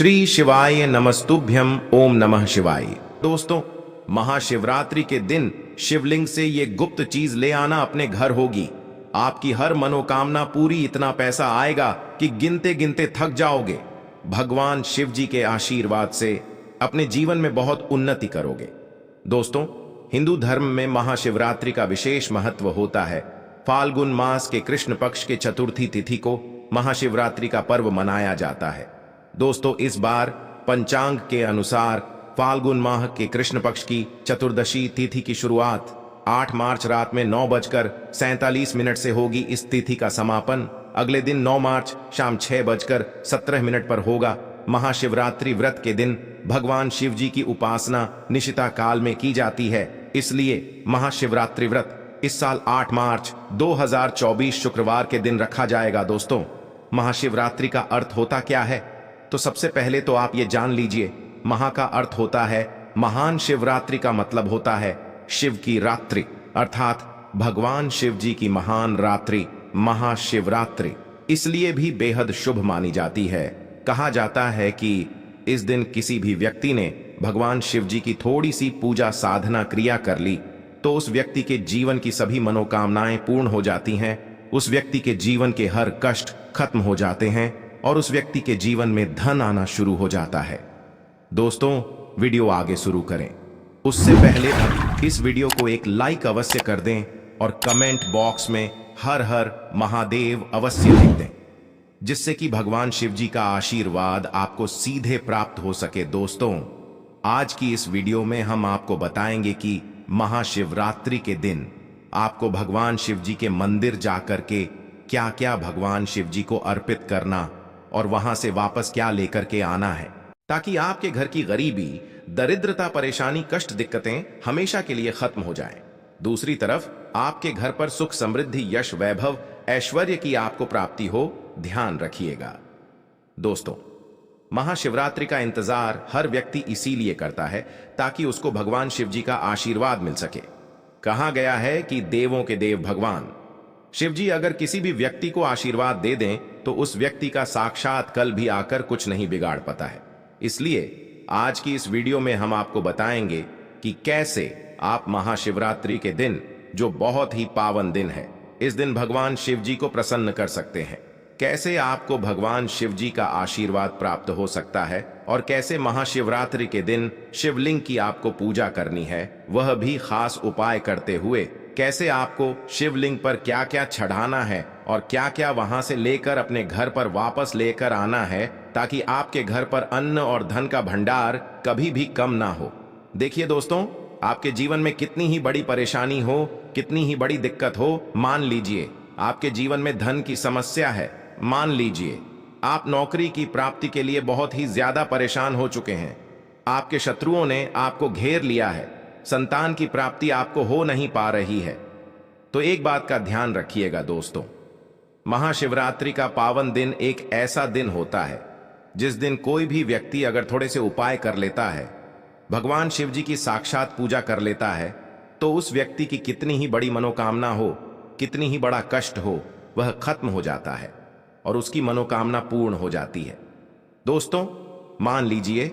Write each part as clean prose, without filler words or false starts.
श्री शिवाय नमस्तुभ्यम ओम नमः शिवाय। दोस्तों, महाशिवरात्रि के दिन शिवलिंग से ये गुप्त चीज ले आना अपने घर होगी। आपकी हर मनोकामना पूरी, इतना पैसा आएगा कि गिनते गिनते थक जाओगे। भगवान शिव जी के आशीर्वाद से अपने जीवन में बहुत उन्नति करोगे। दोस्तों, हिंदू धर्म में महाशिवरात्रि का विशेष महत्व होता है। फाल्गुन मास के कृष्ण पक्ष के चतुर्थी तिथि को महाशिवरात्रि का पर्व मनाया जाता है। दोस्तों, इस बार पंचांग के अनुसार फाल्गुन माह के कृष्ण पक्ष की चतुर्दशी तिथि की शुरुआत 8 मार्च रात में 9:47 से होगी। इस तिथि का समापन अगले दिन 9 मार्च शाम 6:17 पर होगा। महाशिवरात्रि व्रत के दिन भगवान शिव जी की उपासना निशिता काल में की जाती है, इसलिए महाशिवरात्रि व्रत इस साल 8 मार्च 2024 शुक्रवार के दिन रखा जाएगा। दोस्तों, महाशिवरात्रि का अर्थ होता क्या है? तो सबसे पहले तो आप ये जान लीजिए, महा का अर्थ होता है महान, शिवरात्रि का मतलब होता है शिव की रात्रि, अर्थात भगवान शिव जी की महान रात्रि महाशिवरात्रि इसलिए भी बेहद शुभ मानी जाती है। कहा जाता है कि इस दिन किसी भी व्यक्ति ने भगवान शिव जी की थोड़ी सी पूजा साधना क्रिया कर ली तो उस व्यक्ति के जीवन की सभी मनोकामनाएं पूर्ण हो जाती हैं, उस व्यक्ति के जीवन के हर कष्ट खत्म हो जाते हैं और उस व्यक्ति के जीवन में धन आना शुरू हो जाता है। दोस्तों, वीडियो आगे शुरू करें उससे पहले अब इस वीडियो को एक लाइक अवश्य कर दें और कमेंट बॉक्स में हर हर महादेव अवश्य लिख दें, जिससे कि भगवान शिव जी का आशीर्वाद आपको सीधे प्राप्त हो सके। दोस्तों, आज की इस वीडियो में हम आपको बताएंगे कि महाशिवरात्रि के दिन आपको भगवान शिव जी के मंदिर जाकर के क्या क्या भगवान शिव जी को अर्पित करना और वहां से वापस क्या लेकर के आना है, ताकि आपके घर की गरीबी, दरिद्रता, परेशानी, कष्ट, दिक्कतें हमेशा के लिए खत्म हो जाएं। दूसरी तरफ आपके घर पर सुख, समृद्धि, यश, वैभव, ऐश्वर्य की आपको प्राप्ति हो, ध्यान रखिएगा। दोस्तों, महाशिवरात्रि का इंतजार हर व्यक्ति इसीलिए करता है ताकि उसको भगवान शिव जी का आशीर्वाद मिल सके। कहा गया है कि देवों के देव भगवान शिव जी अगर किसी भी व्यक्ति को आशीर्वाद दे दें तो उस व्यक्ति का साक्षात कल भी आकर कुछ नहीं बिगाड़ पाता है। इसलिए आज की इस वीडियो में हम आपको बताएंगे कि कैसे आप महाशिवरात्रि के दिन, जो बहुत ही पावन दिन है, इस दिन भगवान शिव जी को प्रसन्न कर सकते हैं, कैसे आपको भगवान शिव जी का आशीर्वाद प्राप्त हो सकता है और कैसे महाशिवरात्रि के दिन शिवलिंग की आपको पूजा करनी है, वह भी खास उपाय करते हुए कैसे आपको शिवलिंग पर क्या क्या चढ़ाना है और क्या क्या वहां से लेकर अपने घर पर वापस लेकर आना है, ताकि आपके घर पर अन्न और धन का भंडार कभी भी कम ना हो। देखिए दोस्तों, आपके जीवन में कितनी ही बड़ी परेशानी हो, कितनी ही बड़ी दिक्कत हो, मान लीजिए आपके जीवन में धन की समस्या है, मान लीजिए आप नौकरी की प्राप्ति के लिए बहुत ही ज्यादा परेशान हो चुके हैं, आपके शत्रुओं ने आपको घेर लिया है, संतान की प्राप्ति आपको हो नहीं पा रही है, तो एक बात का ध्यान रखिएगा दोस्तों, महाशिवरात्रि का पावन दिन एक ऐसा दिन होता है जिस दिन कोई भी व्यक्ति अगर थोड़े से उपाय कर लेता है, भगवान शिव जी की साक्षात पूजा कर लेता है, तो उस व्यक्ति की कितनी ही बड़ी मनोकामना हो, कितनी ही बड़ा कष्ट हो, वह खत्म हो जाता है और उसकी मनोकामना पूर्ण हो जाती है। दोस्तों, मान लीजिए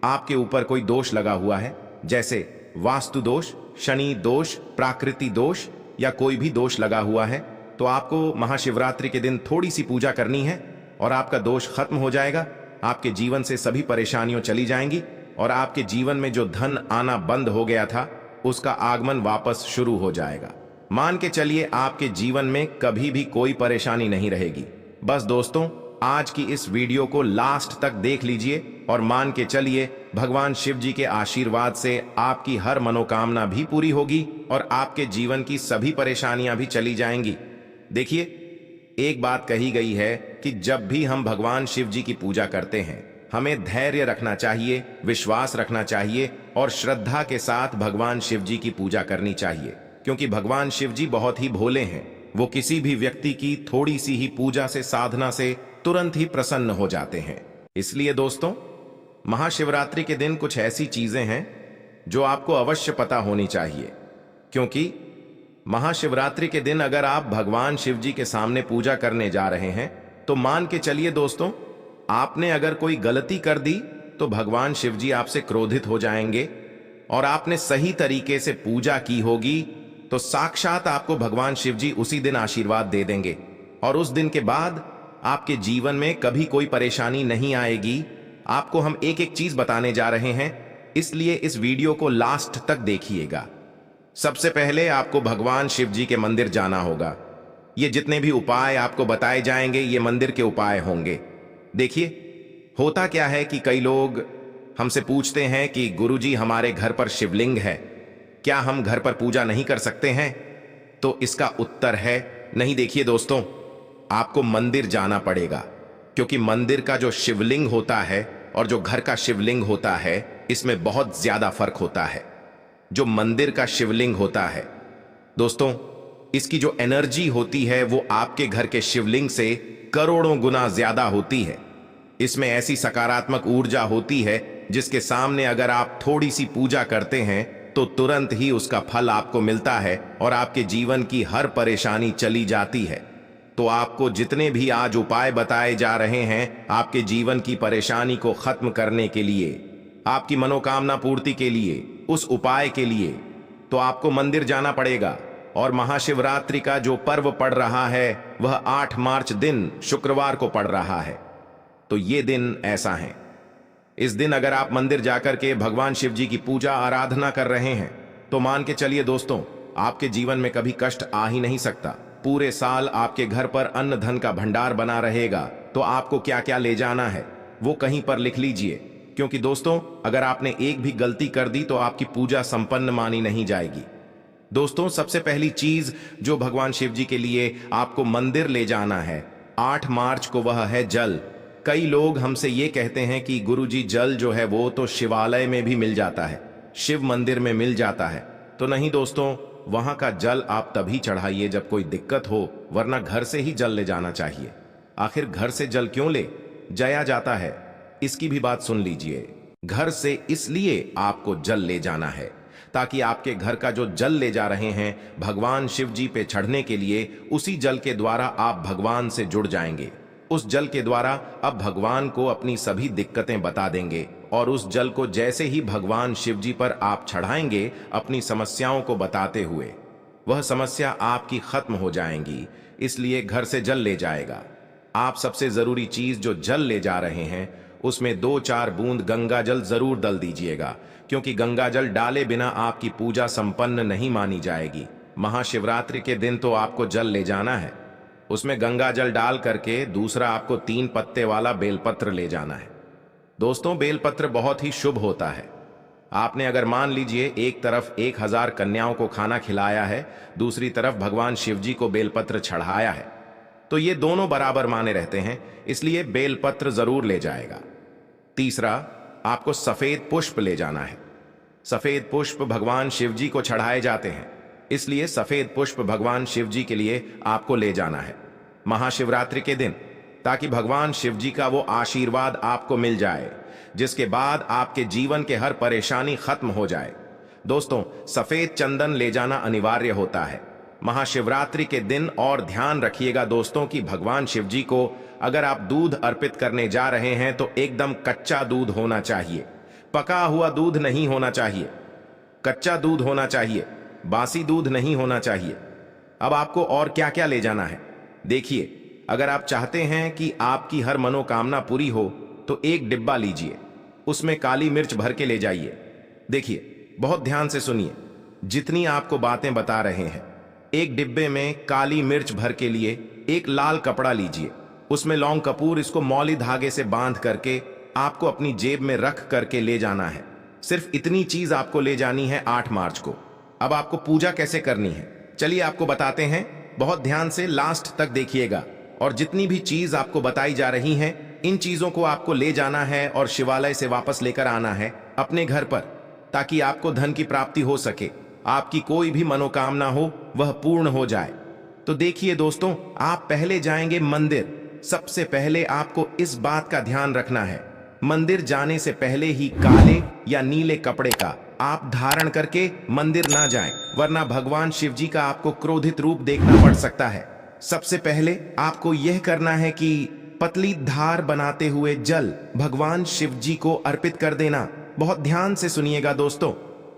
आपके ऊपर कोई दोष लगा हुआ है, जैसे वास्तु दोष, शनि दोष, प्राकृति दोष या कोई भी दोष लगा हुआ है, तो आपको महाशिवरात्रि के दिन थोड़ी सी पूजा करनी है और आपका दोष खत्म हो जाएगा। आपके जीवन से सभी परेशानियां चली जाएंगी और आपके जीवन में जो धन आना बंद हो गया था उसका आगमन वापस शुरू हो जाएगा। मान के चलिए आपके जीवन में कभी भी कोई परेशानी नहीं रहेगी। बस दोस्तों, आज की इस वीडियो को लास्ट तक देख लीजिए और मान के चलिए भगवान शिव जी के आशीर्वाद से आपकी हर मनोकामना भी पूरी होगी और आपके जीवन की सभी परेशानियां भी चली जाएंगी। देखिए, एक बात कही गई है कि जब भी हम भगवान शिव जी की पूजा करते हैं, हमें धैर्य रखना चाहिए, विश्वास रखना चाहिए और श्रद्धा के साथ भगवान शिव जी की पूजा करनी चाहिए, क्योंकि भगवान शिव जी बहुत ही भोले हैं। वो किसी भी व्यक्ति की थोड़ी सी ही पूजा से, साधना से तुरंत ही प्रसन्न हो जाते हैं। इसलिए दोस्तों, महाशिवरात्रि के दिन कुछ ऐसी चीजें हैं जो आपको अवश्य पता होनी चाहिए, क्योंकि महाशिवरात्रि के दिन अगर आप भगवान शिव जी के सामने पूजा करने जा रहे हैं तो मान के चलिए दोस्तों, आपने अगर कोई गलती कर दी तो भगवान शिव जी आपसे क्रोधित हो जाएंगे, और आपने सही तरीके से पूजा की होगी तो साक्षात आपको भगवान शिव जी उसी दिन आशीर्वाद दे देंगे, और उस दिन के बाद आपके जीवन में कभी कोई परेशानी नहीं आएगी। आपको हम एक एक चीज बताने जा रहे हैं, इसलिए इस वीडियो को लास्ट तक देखिएगा। सबसे पहले आपको भगवान शिव जी के मंदिर जाना होगा। ये जितने भी उपाय आपको बताए जाएंगे ये मंदिर के उपाय होंगे। देखिए, होता क्या है कि कई लोग हमसे पूछते हैं कि गुरुजी हमारे घर पर शिवलिंग है, क्या हम घर पर पूजा नहीं कर सकते हैं? तो इसका उत्तर है नहीं। देखिए दोस्तों, आपको मंदिर जाना पड़ेगा, क्योंकि मंदिर का जो शिवलिंग होता है और जो घर का शिवलिंग होता है इसमें बहुत ज्यादा फर्क होता है। जो मंदिर का शिवलिंग होता है दोस्तों, इसकी जो एनर्जी होती है वो आपके घर के शिवलिंग से करोड़ों गुना ज्यादा होती है। इसमें ऐसी सकारात्मक ऊर्जा होती है जिसके सामने अगर आप थोड़ी सी पूजा करते हैं तो तुरंत ही उसका फल आपको मिलता है और आपके जीवन की हर परेशानी चली जाती है। तो आपको जितने भी आज उपाय बताए जा रहे हैं आपके जीवन की परेशानी को खत्म करने के लिए, आपकी मनोकामना पूर्ति के लिए, उस उपाय के लिए तो आपको मंदिर जाना पड़ेगा। और महाशिवरात्रि का जो पर्व पड़ रहा है वह 8 मार्च दिन शुक्रवार को पड़ रहा है। तो ये दिन ऐसा है, इस दिन अगर आप मंदिर जाकर के भगवान शिव जी की पूजा आराधना कर रहे हैं तो मान के चलिए दोस्तों, आपके जीवन में कभी कष्ट आ ही नहीं सकता। पूरे साल आपके घर पर अन्न धन का भंडार बना रहेगा। तो आपको क्या क्या ले जाना है वो कहीं पर लिख लीजिए, क्योंकि दोस्तों अगर आपने एक भी गलती कर दी तो आपकी पूजा संपन्न मानी नहीं जाएगी। दोस्तों, सबसे पहली चीज जो भगवान शिव जी के लिए आपको मंदिर ले जाना है 8 मार्च को, वह है जल। कई लोग हमसे ये कहते हैं कि गुरुजी जल जो है वो तो शिवालय में भी मिल जाता है, शिव मंदिर में मिल जाता है। तो नहीं दोस्तों, वहां का जल आप तभी चढ़ाइए जब कोई दिक्कत हो, वरना घर से ही जल ले जाना चाहिए। आखिर घर से जल क्यों ले जाया जाता है, इसकी भी बात सुन लीजिए। घर से इसलिए आपको जल ले जाना है ताकि आपके घर का जो जल ले जा रहे हैं भगवान शिव जी पे चढ़ने के लिए, उसी जल के द्वारा आप भगवान से जुड़ जाएंगे। उस जल के द्वारा अब भगवान को अपनी सभी दिक्कतें बता देंगे, और उस जल को जैसे ही भगवान शिव जी पर आप चढ़ाएंगे अपनी समस्याओं को बताते हुए, वह समस्या आपकी खत्म हो जाएंगी। इसलिए घर से जल ले जाएगा। आप सबसे जरूरी चीज जो जल ले जा रहे हैं उसमें 2-4 बूंद गंगा जल जरूर डाल दीजिएगा, क्योंकि गंगा जल डाले बिना आपकी पूजा संपन्न नहीं मानी जाएगी। महाशिवरात्रि के दिन तो आपको जल ले जाना है, उसमें गंगा जल डाल करके दूसरा आपको 3 पत्ते वाला बेलपत्र ले जाना है। दोस्तों, बेलपत्र बहुत ही शुभ होता है। आपने अगर मान लीजिए एक तरफ 1000 कन्याओं को खाना खिलाया है, दूसरी तरफ भगवान शिव जी को बेलपत्र चढ़ाया है, तो ये दोनों बराबर माने रहते हैं, इसलिए बेलपत्र जरूर ले जाएगा। तीसरा, आपको सफेद पुष्प ले जाना है। सफेद पुष्प भगवान शिव जी को चढ़ाए जाते हैं, इसलिए सफेद पुष्प भगवान शिव जी के लिए आपको ले जाना है महाशिवरात्रि के दिन, ताकि भगवान शिव जी का वो आशीर्वाद आपको मिल जाए, जिसके बाद आपके जीवन के हर परेशानी खत्म हो जाए। दोस्तों, सफेद चंदन ले जाना अनिवार्य होता है महाशिवरात्रि के दिन। और ध्यान रखिएगा दोस्तों कि भगवान शिव जी को अगर आप दूध अर्पित करने जा रहे हैं तो एकदम कच्चा दूध होना चाहिए, पका हुआ दूध नहीं होना चाहिए, कच्चा दूध होना चाहिए, बासी दूध नहीं होना चाहिए। अब आपको और क्या क्या ले जाना है देखिए। अगर आप चाहते हैं कि आपकी हर मनोकामना पूरी हो तो एक डिब्बा लीजिए, उसमें काली मिर्च भर के ले जाइए। देखिए, बहुत ध्यान से सुनिए, जितनी आपको बातें बता रहे हैं, एक डिब्बे में काली मिर्च भर के लिए एक लाल कपड़ा लीजिए, उसमें लौंग कपूर इसको मौली धागे से बांध करके आपको अपनी जेब में रख करके ले जाना है। सिर्फ इतनी चीज आपको ले जानी है 8 मार्च को। अब आपको पूजा कैसे करनी है चलिए आपको बताते हैं, बहुत ध्यान से लास्ट तक देखिएगा। और जितनी भी चीज आपको बताई जा रही हैं, इन चीजों को आपको ले जाना है और शिवालय से वापस लेकर आना है अपने घर पर, ताकि आपको धन की प्राप्ति हो सके, आपकी कोई भी मनोकामना हो वह पूर्ण हो जाए। तो देखिए दोस्तों, आप पहले जाएंगे मंदिर। सबसे पहले आपको इस बात का ध्यान रखना है, मंदिर जाने से पहले ही काले या नीले कपड़े का आप धारण करके मंदिर ना जाएं, वरना भगवान शिव जी का आपको क्रोधित रूप देखना पड़ सकता है। सबसे पहले आपको यह करना है कि पतली धार बनाते हुए जल भगवान शिव जी को अर्पित कर देना। बहुत ध्यान से सुनिएगा दोस्तों,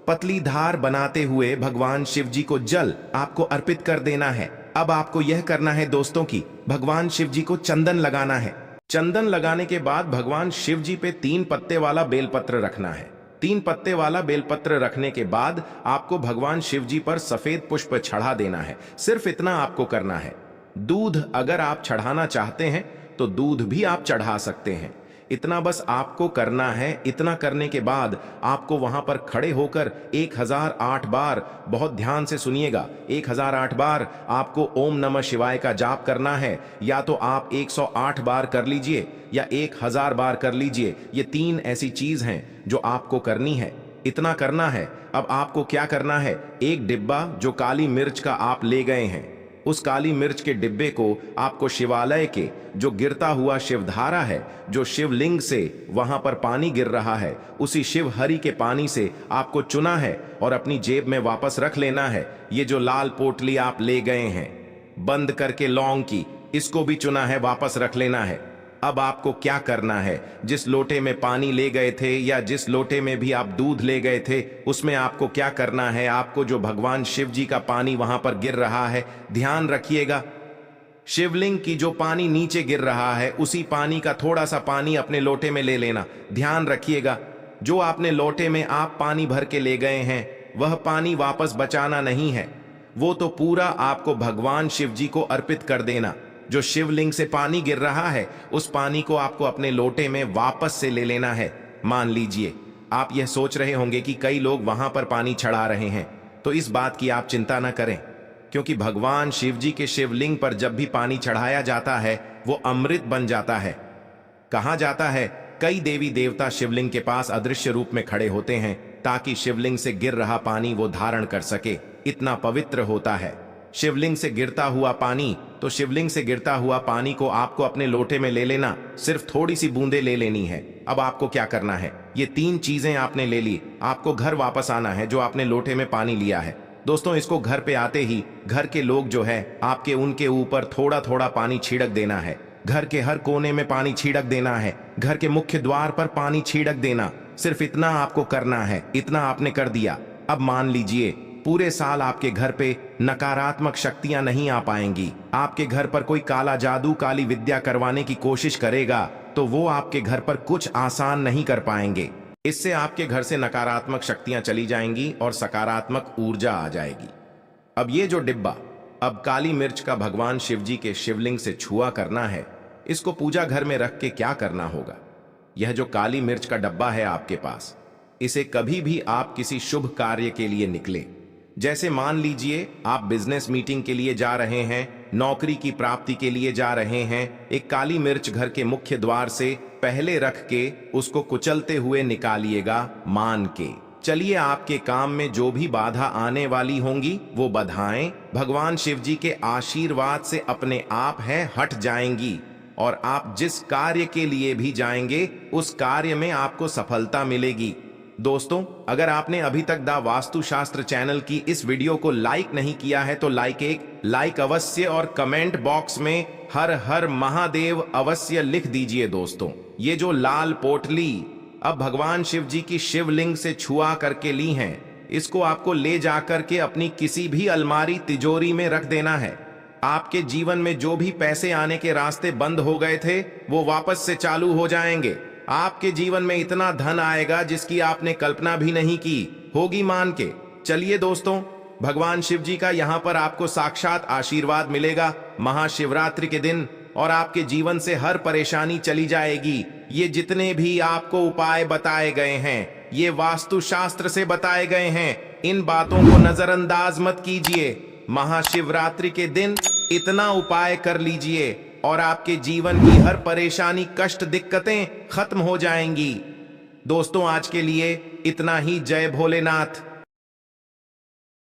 पतली धार बनाते हुए भगवान शिव जी को जल आपको अर्पित कर देना है। अब आपको यह करना है दोस्तों कि भगवान शिव जी को चंदन लगाना है। चंदन लगाने के बाद भगवान शिव जी पे 3 पत्ते वाला बेलपत्र रखना है। 3 पत्ते वाला बेलपत्र रखने के बाद आपको भगवान शिव जी पर सफेद पुष्प चढ़ा देना है। सिर्फ इतना आपको करना है। दूध अगर आप चढ़ाना चाहते हैं तो दूध भी आप चढ़ा सकते हैं। इतना बस आपको करना है। इतना करने के बाद आपको वहां पर खड़े होकर 1008 बार, बहुत ध्यान से सुनिएगा, 1008 बार आपको ओम नमः शिवाय का जाप करना है। या तो आप 108 बार कर लीजिए या 1000 बार कर लीजिए। ये 3 ऐसी चीज हैं जो आपको करनी है। इतना करना है। अब आपको क्या करना है, एक डिब्बा जो काली मिर्च का आप ले गए हैं, उस काली मिर्च के डिब्बे को आपको शिवालय के जो गिरता हुआ शिवधारा है, जो शिवलिंग से वहां पर पानी गिर रहा है, उसी शिव हरि के पानी से आपको चुना है और अपनी जेब में वापस रख लेना है। ये जो लाल पोटली आप ले गए हैं बंद करके लौंग की, इसको भी चुना है, वापस रख लेना है। अब आपको क्या करना है, जिस लोटे में पानी ले गए थे या जिस लोटे में भी आप दूध ले गए थे, उसमें आपको क्या करना है, आपको जो भगवान शिव जी का पानी वहां पर गिर रहा है, ध्यान रखिएगा, शिवलिंग की जो पानी नीचे गिर रहा है, उसी पानी का थोड़ा सा पानी अपने लोटे में ले लेना। ध्यान रखिएगा, जो आपने लोटे में आप पानी भर के ले गए हैं, वह पानी वापस बचाना नहीं है। वो तो पूरा आपको भगवान शिव जी को अर्पित कर देना। जो शिवलिंग से पानी गिर रहा है, उस पानी को आपको अपने लोटे में वापस से ले लेना है। मान लीजिए आप यह सोच रहे होंगे कि कई लोग वहां पर पानी चढ़ा रहे हैं, तो इस बात की आप चिंता न करें, क्योंकि भगवान शिव जी के शिवलिंग पर जब भी पानी चढ़ाया जाता है वो अमृत बन जाता है। कहा जाता है कई देवी देवता शिवलिंग के पास अदृश्य रूप में खड़े होते हैं ताकि शिवलिंग से गिर रहा पानी वो धारण कर सके। इतना पवित्र होता है शिवलिंग से गिरता हुआ पानी। तो शिवलिंग से गिरता हुआ पानी को आपको अपने लोटे में ले लेना, सिर्फ थोड़ी सी बूंदे ले लेनी है। अब आपको क्या करना है, ये 3 चीजें आपने ले ली, आपको घर वापस आना है जो आपने लोटे में पानी लिया है। दोस्तों, इसको घर पे आते ही घर के लोग जो है आपके उनके ऊपर थोड़ा थोड़ा पानी छिड़क देना है। घर के हर कोने में पानी छिड़क देना है, घर के मुख्य द्वार पर पानी छिड़क देना। सिर्फ इतना आपको करना है। इतना आपने कर दिया। अब मान लीजिए पूरे साल आपके घर पे नकारात्मक शक्तियां नहीं आ पाएंगी। आपके घर पर कोई काला जादू, काली विद्या करवाने की कोशिश करेगा तो वो आपके घर पर कुछ आसान नहीं कर पाएंगे। इससे आपके घर से नकारात्मक शक्तियां चली जाएंगी और सकारात्मक ऊर्जा आ जाएगी। अब ये जो डिब्बा अब काली मिर्च का भगवान शिव जी के शिवलिंग से छुआ करना है, इसको पूजा घर में रख के क्या करना होगा, यह जो काली मिर्च का डब्बा है आपके पास, इसे कभी भी आप किसी शुभ कार्य के लिए निकले, जैसे मान लीजिए आप बिजनेस मीटिंग के लिए जा रहे हैं, नौकरी की प्राप्ति के लिए जा रहे हैं, एक काली मिर्च घर के मुख्य द्वार से पहले रख के उसको कुचलते हुए निकालिएगा। मान के चलिए आपके काम में जो भी बाधा आने वाली होंगी वो बाधाएं भगवान शिव जी के आशीर्वाद से अपने आप है हट जाएंगी और आप जिस कार्य के लिए भी जाएंगे उस कार्य में आपको सफलता मिलेगी। दोस्तों, अगर आपने अभी तक द वास्तुशास्त्र चैनल की इस वीडियो को लाइक नहीं किया है तो लाइक अवश्य और कमेंट बॉक्स में हर हर महादेव अवश्य लिख दीजिए। दोस्तों, ये जो लाल पोटली अब भगवान शिव जी की शिवलिंग से छुआ करके ली हैं, इसको आपको ले जाकर के अपनी किसी भी अलमारी तिजोरी में रख देना है। आपके जीवन में जो भी पैसे आने के रास्ते बंद हो गए थे वो वापस से चालू हो जाएंगे। आपके जीवन में इतना धन आएगा जिसकी आपने कल्पना भी नहीं की होगी, मान के चलिए। दोस्तों, भगवान शिव जी का यहाँ पर आपको साक्षात आशीर्वाद मिलेगा महाशिवरात्रि के दिन और आपके जीवन से हर परेशानी चली जाएगी। ये जितने भी आपको उपाय बताए गए हैं ये वास्तुशास्त्र से बताए गए हैं, इन बातों को नजरअंदाज मत कीजिए। महाशिवरात्रि के दिन इतना उपाय कर लीजिए और आपके जीवन की हर परेशानी, कष्ट, दिक्कतें खत्म हो जाएंगी। दोस्तों, आज के लिए इतना ही। जय भोलेनाथ।